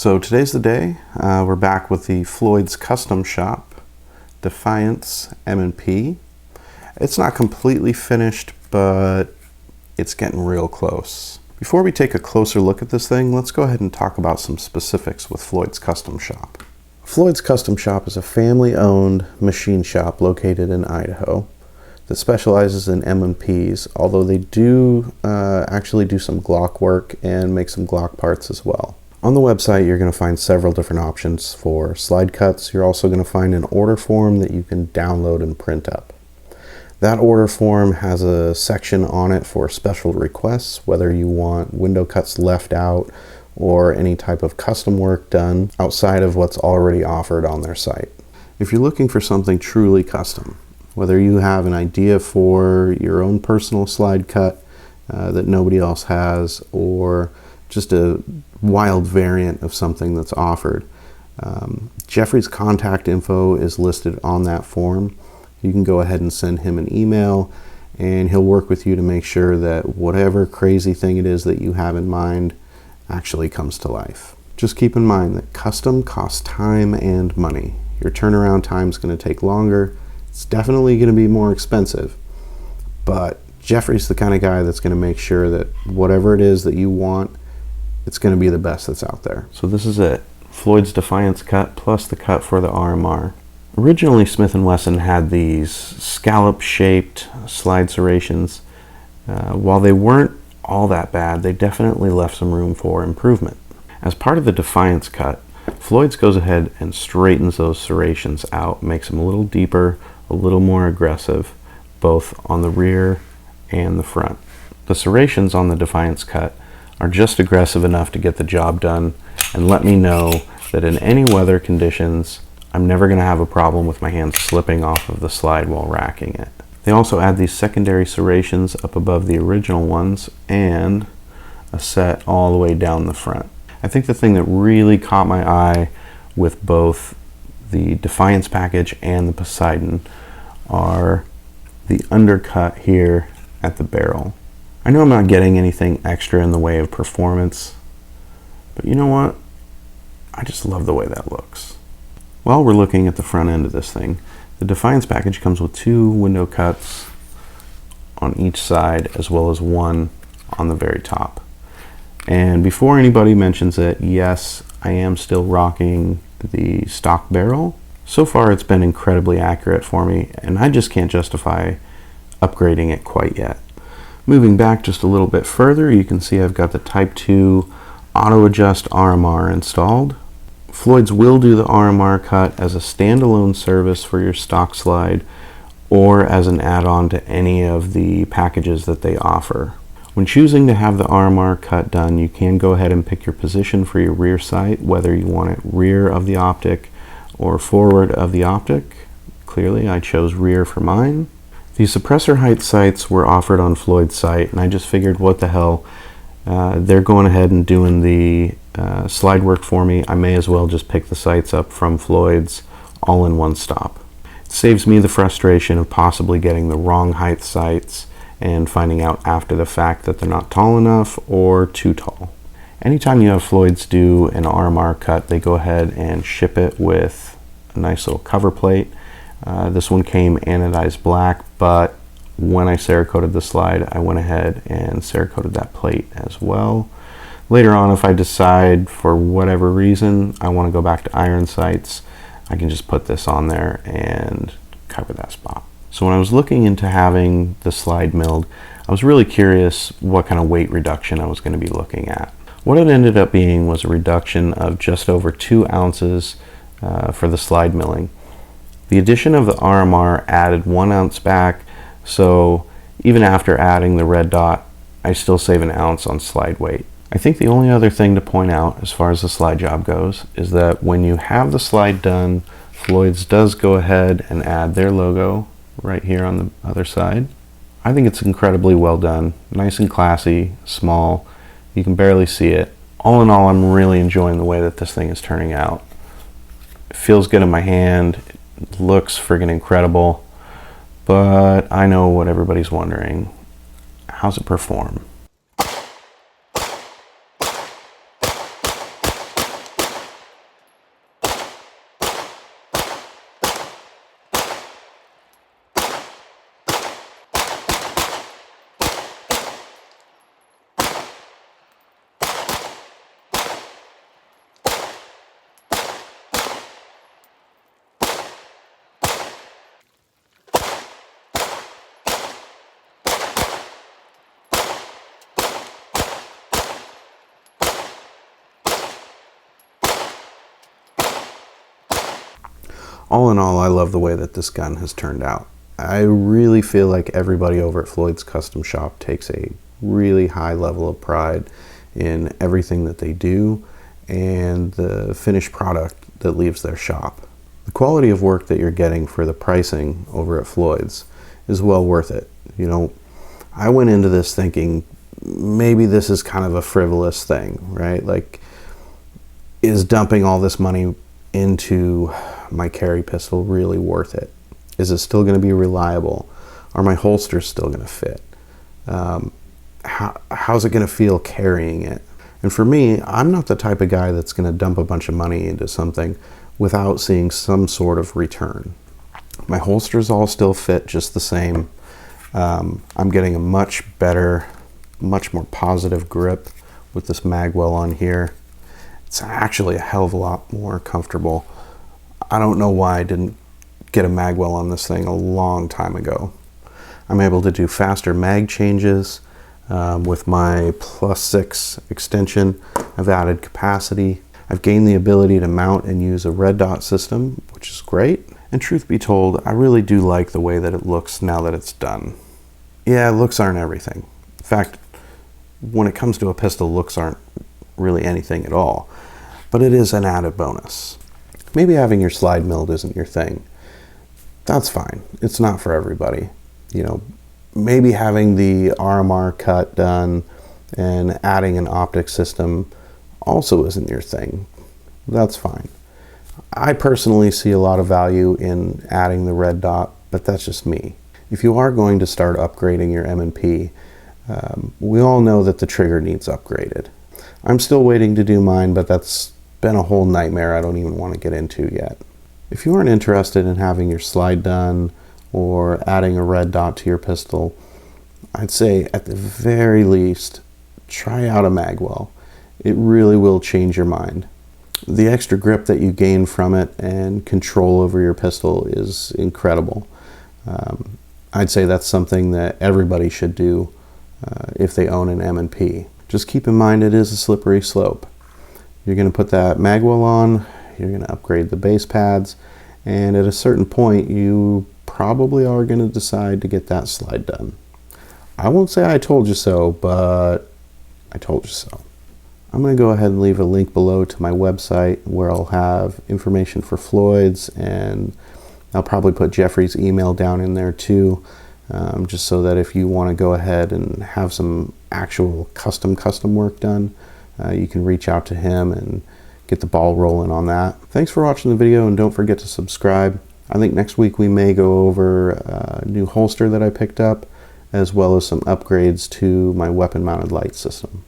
So today's the day. We're back with the Floyd's Custom Shop, Defiance M&P. It's not completely finished, but it's getting real close. Before we take a closer look at this thing, let's go ahead and talk about some specifics with Floyd's Custom Shop. Floyd's Custom Shop is a family-owned machine shop located in Idaho that specializes in M&Ps, although they do actually do some Glock work and make some Glock parts as well. On the website, you're going to find several different options for slide cuts. You're also going to find an order form that you can download and print up. That order form has a section on it for special requests, whether you want window cuts left out or any type of custom work done outside of what's already offered on their site. If you're looking for something truly custom, whether you have an idea for your own personal slide cut that nobody else has, or just a wild variant of something that's offered, Jeffrey's contact info is listed on that form. You can go ahead and send him an email and he'll work with you to make sure that whatever crazy thing it is that you have in mind actually comes to life. Just keep in mind that custom costs time and money. Your turnaround time is going to take longer. It's definitely going to be more expensive, but Jeffrey's the kind of guy that's going to make sure that whatever it is that you want, it's going to be the best that's out there. So this is it. Floyd's Defiance Cut plus the cut for the RMR. Originally, Smith & Wesson had these scallop-shaped slide serrations. While they weren't all that bad, they definitely left some room for improvement. As part of the Defiance Cut, Floyd's goes ahead and straightens those serrations out, makes them a little deeper, a little more aggressive, both on the rear and the front. The serrations on the Defiance Cut are just aggressive enough to get the job done and let me know that in any weather conditions, I'm never going to have a problem with my hands slipping off of the slide while racking it. They also add these secondary serrations up above the original ones and a set all the way down the front. I think the thing that really caught my eye with both the Defiance package and the Poseidon are the undercut here at the barrel. I know I'm not getting anything extra in the way of performance, but you know what? I just love the way that looks. While we're looking at the front end of this thing, the Defiance package comes with 2 window cuts on each side as well as one on the very top. And before anybody mentions it, yes, I am still rocking the stock barrel. So far it's been incredibly accurate for me and I just can't justify upgrading it quite yet. Moving back just a little bit further, you can see I've got the Type 2 auto adjust RMR installed. Floyd's will do the RMR cut as a standalone service for your stock slide or as an add-on to any of the packages that they offer. When choosing to have the RMR cut done, you can go ahead and pick your position for your rear sight, whether you want it rear of the optic or forward of the optic. Clearly, I chose rear for mine. The suppressor height sights were offered on Floyd's site, and I just figured, what the hell, they're going ahead and doing the slide work for me. I may as well just pick the sights up from Floyd's all in one stop. It saves me the frustration of possibly getting the wrong height sights and finding out after the fact that they're not tall enough or too tall. Anytime you have Floyd's do an RMR cut, they go ahead and ship it with a nice little cover plate. This one came anodized black, but when I Cerakoted the slide, I went ahead and Cerakoted that plate as well. Later on, if I decide for whatever reason I want to go back to iron sights, I can just put this on there and cover that spot. So when I was looking into having the slide milled, I was really curious what kind of weight reduction I was going to be looking at. What it ended up being was a reduction of just over 2 ounces for the slide milling. The addition of the RMR added 1 ounce back, so even after adding the red dot, I still save an ounce on slide weight. I think the only other thing to point out as far as the slide job goes is that when you have the slide done, Floyd's does go ahead and add their logo right here on the other side. I think it's incredibly well done, nice and classy, small, you can barely see it. All in all, I'm really enjoying the way that this thing is turning out. It feels good in my hand, it looks friggin' incredible, but I know what everybody's wondering. How's it perform? All in all, I love the way that this gun has turned out. I really feel like everybody over at Floyd's Custom Shop takes a really high level of pride in everything that they do and the finished product that leaves their shop. The quality of work that you're getting for the pricing over at Floyd's is well worth it. You know, I went into this thinking maybe this is kind of a frivolous thing, right? Like, is dumping all this money into my carry pistol really worth it? Is it still going to be reliable? Are my holsters still going to fit? How's it going to feel carrying it? And for me, I'm not the type of guy that's going to dump a bunch of money into something without seeing some sort of return. My holsters all still fit just the same. I'm getting a much better, much more positive grip with this magwell on here. It's actually a hell of a lot more comfortable. I don't know why I didn't get a magwell on this thing a long time ago. I'm able to do faster mag changes with my +6 extension. I've added capacity. I've gained the ability to mount and use a red dot system, which is great. And truth be told, I really do like the way that it looks now that it's done. Yeah, looks aren't everything. In fact, when it comes to a pistol, looks aren't really anything at all. But it is an added bonus. Maybe having your slide milled isn't your thing. That's fine. It's not for everybody. You know, maybe having the RMR cut done and adding an optic system also isn't your thing. That's fine. I personally see a lot of value in adding the red dot, but that's just me. If you are going to start upgrading your M&P, we all know that the trigger needs upgraded. I'm still waiting to do mine, but that's been a whole nightmare I don't even want to get into yet. If you aren't interested in having your slide done or adding a red dot to your pistol, I'd say at the very least, try out a magwell. It really will change your mind. The extra grip that you gain from it and control over your pistol is incredible. I'd say that's something that everybody should do if they own an M&P. Just keep in mind it is a slippery slope. You're going to put that magwell on, you're going to upgrade the base pads, and at a certain point you probably are going to decide to get that slide done. I won't say I told you so, but I told you so. I'm going to go ahead and leave a link below to my website where I'll have information for Floyd's, and I'll probably put Jeffrey's email down in there too, just so that if you want to go ahead and have some actual custom work done, you can reach out to him and get the ball rolling on that. Thanks for watching the video, and don't forget to subscribe. I think next week we may go over a new holster that I picked up, as well as some upgrades to my weapon mounted light system.